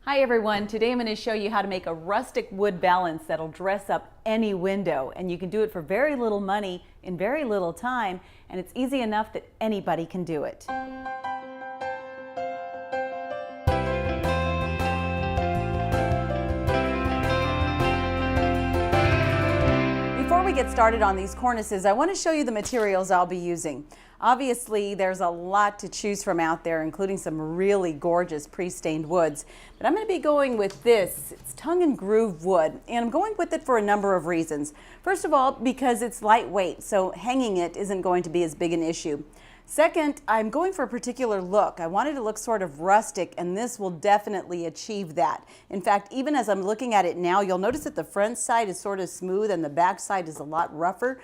Hi everyone, today I'm going to show you how to make a rustic wood balance that'll dress up any window, and you can do it for very little money in very little time, and it's easy enough that anybody can do it. Before we get started on these cornices, I want to show you the materials I'll be using. Obviously, there's a lot to choose from out there, including some really gorgeous pre-stained woods. But I'm going to be going with this. It's tongue and groove wood, and I'm going with it for a number of reasons. First of all, because it's lightweight, so hanging it isn't going to be as big an issue. Second, I'm going for a particular look. I wanted to look sort of rustic, and this will definitely achieve that. In fact, even as I'm looking at it now, you'll notice that the front side is sort of smooth and the back side is a lot rougher.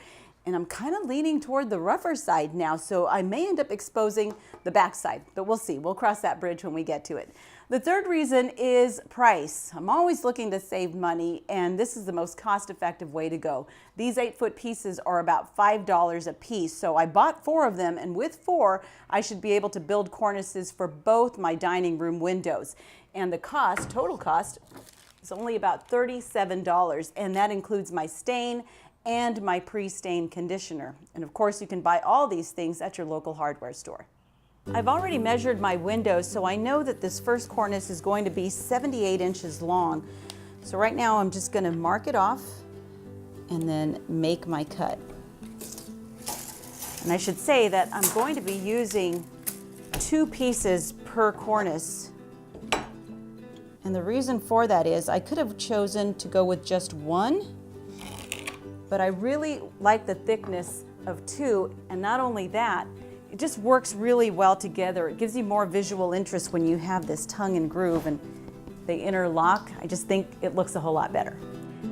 And I'm kind of leaning toward the rougher side now, so I may end up exposing the back side, but we'll see. We'll cross that bridge when we get to it. The third reason is price. I'm always looking to save money, and this is the most cost-effective way to go. These 8-foot pieces are about $5 a piece, so I bought 4 of them, and with 4, I should be able to build cornices for both my dining room windows. And the cost, total cost, is only about $37, and that includes my stain and my pre-stain conditioner. And of course, you can buy all these things at your local hardware store. I've already measured my windows, so I know that this first cornice is going to be 78 inches long. So right now I'm just going to mark it off and then make my cut. And I should say that I'm going to be using 2 pieces per cornice. And the reason for that is I could have chosen to go with just 1, but I really like the thickness of 2, and not only that, it just works really well together. It gives you more visual interest when you have this tongue and groove and they interlock. I just think it looks a whole lot better.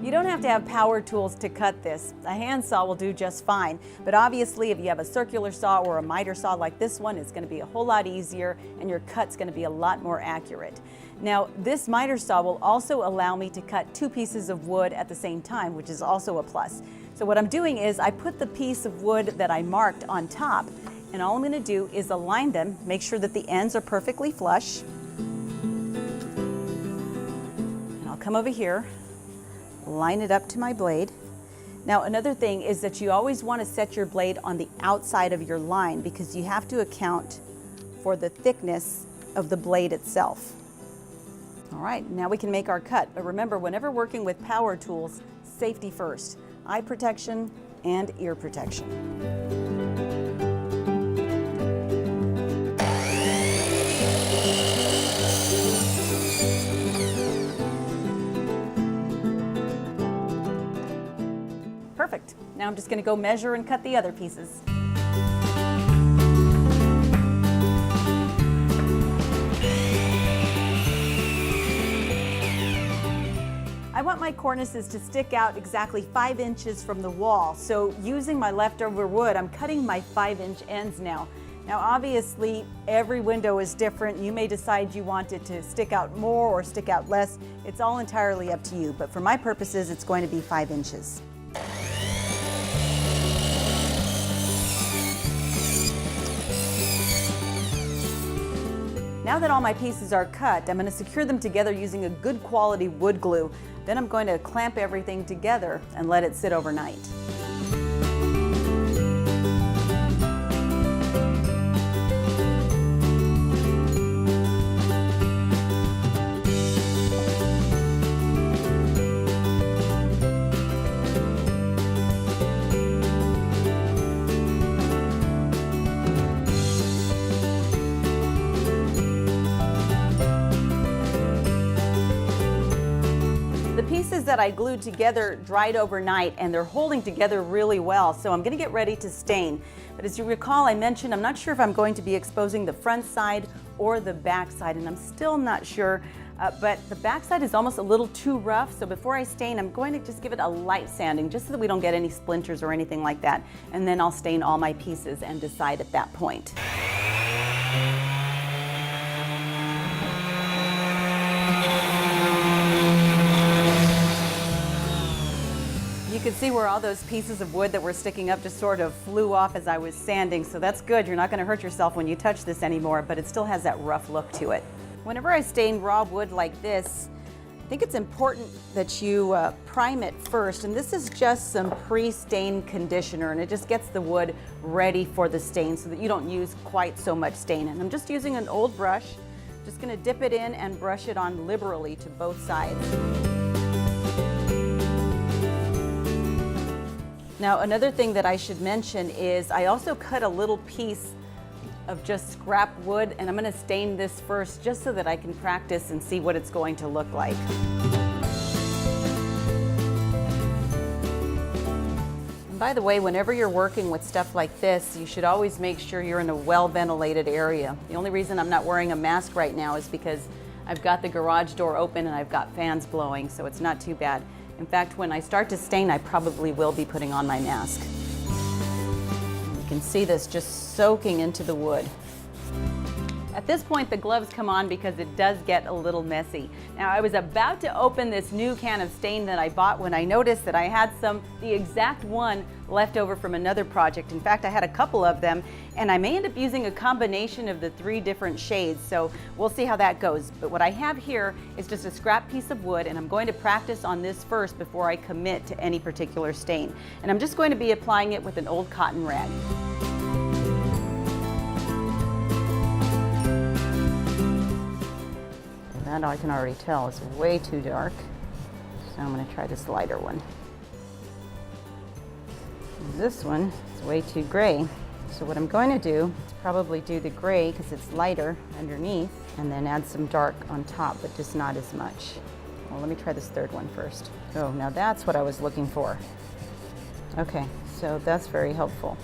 You don't have to have power tools to cut this. A handsaw will do just fine, but obviously if you have a circular saw or a miter saw like this one, it's going to be a whole lot easier and your cut's going to be a lot more accurate. Now, this miter saw will also allow me to cut 2 pieces of wood at the same time, which is also a plus. So what I'm doing is I put the piece of wood that I marked on top, and all I'm going to do is align them, make sure that the ends are perfectly flush. And I'll come over here, line it up to my blade. Now, another thing is that you always want to set your blade on the outside of your line because you have to account for the thickness of the blade itself. All right, now we can make our cut. But remember, whenever working with power tools, safety first. Eye protection and ear protection. Perfect. Now I'm just going to go measure and cut the other pieces. I want my cornices to stick out exactly 5 inches from the wall, so using my leftover wood, I'm cutting my 5-inch ends now. Now obviously every window is different. You may decide you want it to stick out more or stick out less. It's all entirely up to you, but for my purposes it's going to be 5 inches. Now that all my pieces are cut, I'm going to secure them together using a good quality wood glue. Then I'm going to clamp everything together and let it sit overnight. The pieces that I glued together dried overnight and they're holding together really well, so I'm going to get ready to stain. But as you recall, I mentioned I'm not sure if I'm going to be exposing the front side or the back side, and I'm still not sure, but the back side is almost a little too rough, so before I stain I'm going to just give it a light sanding just so that we don't get any splinters or anything like that, and then I'll stain all my pieces and decide at that point. You can see where all those pieces of wood that were sticking up just sort of flew off as I was sanding, so that's good. You're not going to hurt yourself when you touch this anymore, but it still has that rough look to it. Whenever I stain raw wood like this, I think it's important that you prime it first, and this is just some pre-stain conditioner, and it just gets the wood ready for the stain so that you don't use quite so much stain. And I'm just using an old brush, just gonna dip it in and brush it on liberally to both sides. Now, another thing that I should mention is I also cut a little piece of just scrap wood, and I'm going to stain this first just so that I can practice and see what it's going to look like. And by the way, whenever you're working with stuff like this, you should always make sure you're in a well-ventilated area. The only reason I'm not wearing a mask right now is because I've got the garage door open and I've got fans blowing, so it's not too bad. In fact, when I start to stain, I probably will be putting on my mask. You can see this just soaking into the wood. At this point, the gloves come on because it does get a little messy. Now, I was about to open this new can of stain that I bought when I noticed that I had the exact one left over from another project. In fact, I had a couple of them, and I may end up using a combination of the 3 different shades, so we'll see how that goes. But what I have here is just a scrap piece of wood, and I'm going to practice on this first before I commit to any particular stain. And I'm just going to be applying it with an old cotton rag. That I can already tell is way too dark, so I'm going to try this lighter one. This one is way too gray, so what I'm going to do is probably do the gray because it's lighter underneath, and then add some dark on top, but just not as much. Well, let me try this third one first. Oh, now that's what I was looking for. Okay, so that's very helpful.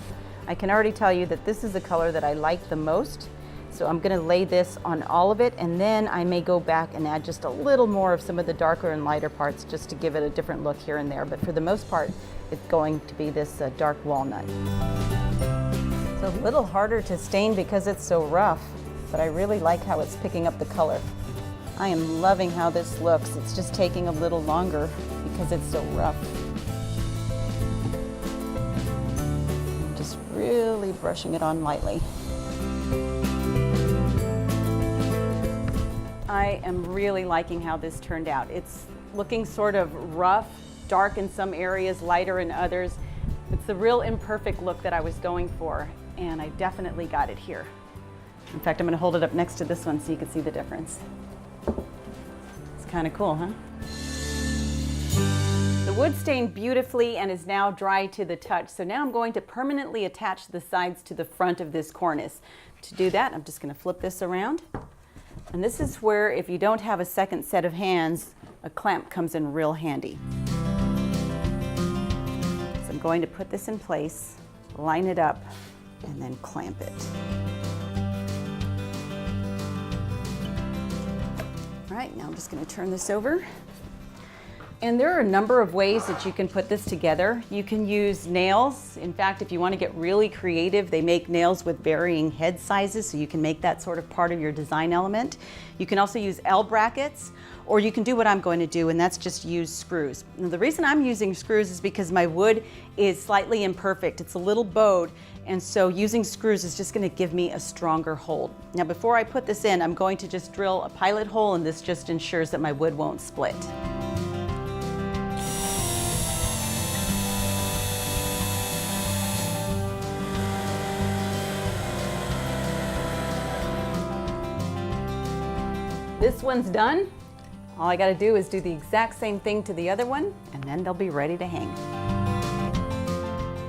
I can already tell you that this is the color that I like the most. So I'm going to lay this on all of it, and then I may go back and add just a little more of some of the darker and lighter parts just to give it a different look here and there. But for the most part, it's going to be this dark walnut. It's a little harder to stain because it's so rough, but I really like how it's picking up the color. I am loving how this looks. It's just taking a little longer because it's so rough. I'm just really brushing it on lightly. I am really liking how this turned out. It's looking sort of rough, dark in some areas, lighter in others. It's the real imperfect look that I was going for, and I definitely got it here. In fact, I'm going to hold it up next to this one so you can see the difference. It's kind of cool, huh? The wood stained beautifully and is now dry to the touch, so now I'm going to permanently attach the sides to the front of this cornice. To do that, I'm just going to flip this around. And this is where, if you don't have a second set of hands, a clamp comes in real handy. So I'm going to put this in place, line it up, and then clamp it. All right, now I'm just going to turn this over. And there are a number of ways that you can put this together. You can use nails. In fact, if you want to get really creative, they make nails with varying head sizes, so you can make that sort of part of your design element. You can also use L brackets, or you can do what I'm going to do, and that's just use screws. Now, the reason I'm using screws is because my wood is slightly imperfect. It's a little bowed, and so using screws is just going to give me a stronger hold. Now, before I put this in, I'm going to just drill a pilot hole, and this just ensures that my wood won't split. This one's done. All I got to do is do the exact same thing to the other one, and then they'll be ready to hang.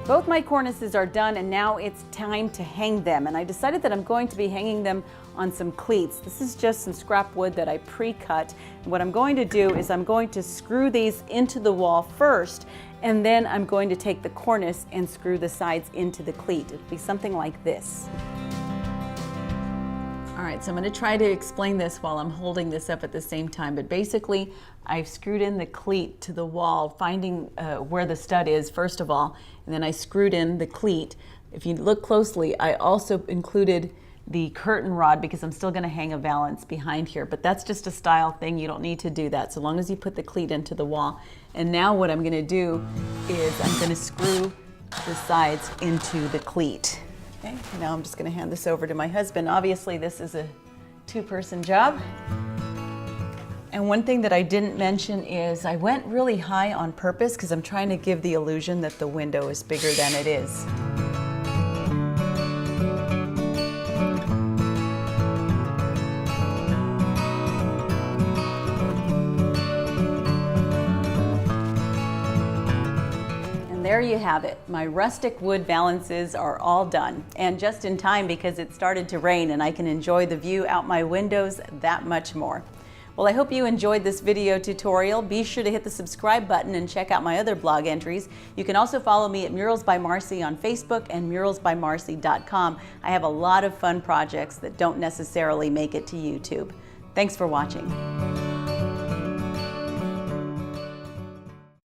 Both my cornices are done, and now it's time to hang them. And I decided that I'm going to be hanging them on some cleats. This is just some scrap wood that I pre-cut. And what I'm going to do is I'm going to screw these into the wall first, and then I'm going to take the cornice and screw the sides into the cleat. It'll be something like this. All right, so I'm going to try to explain this while I'm holding this up at the same time, but basically I've screwed in the cleat to the wall, finding where the stud is first of all, and then I screwed in the cleat. If you look closely, I also included the curtain rod because I'm still going to hang a valance behind here, but that's just a style thing. You don't need to do that so long as you put the cleat into the wall. And now what I'm going to do is I'm going to screw the sides into the cleat. Okay, now I'm just going to hand this over to my husband. Obviously this is a two-person job. And one thing that I didn't mention is I went really high on purpose because I'm trying to give the illusion that the window is bigger than it is. There you have it. My rustic wood valances are all done, and just in time because it started to rain and I can enjoy the view out my windows that much more. Well, I hope you enjoyed this video tutorial. Be sure to hit the subscribe button and check out my other blog entries. You can also follow me at Murals by Marcy on Facebook and muralsbymarcy.com. I have a lot of fun projects that don't necessarily make it to YouTube. Thanks for watching.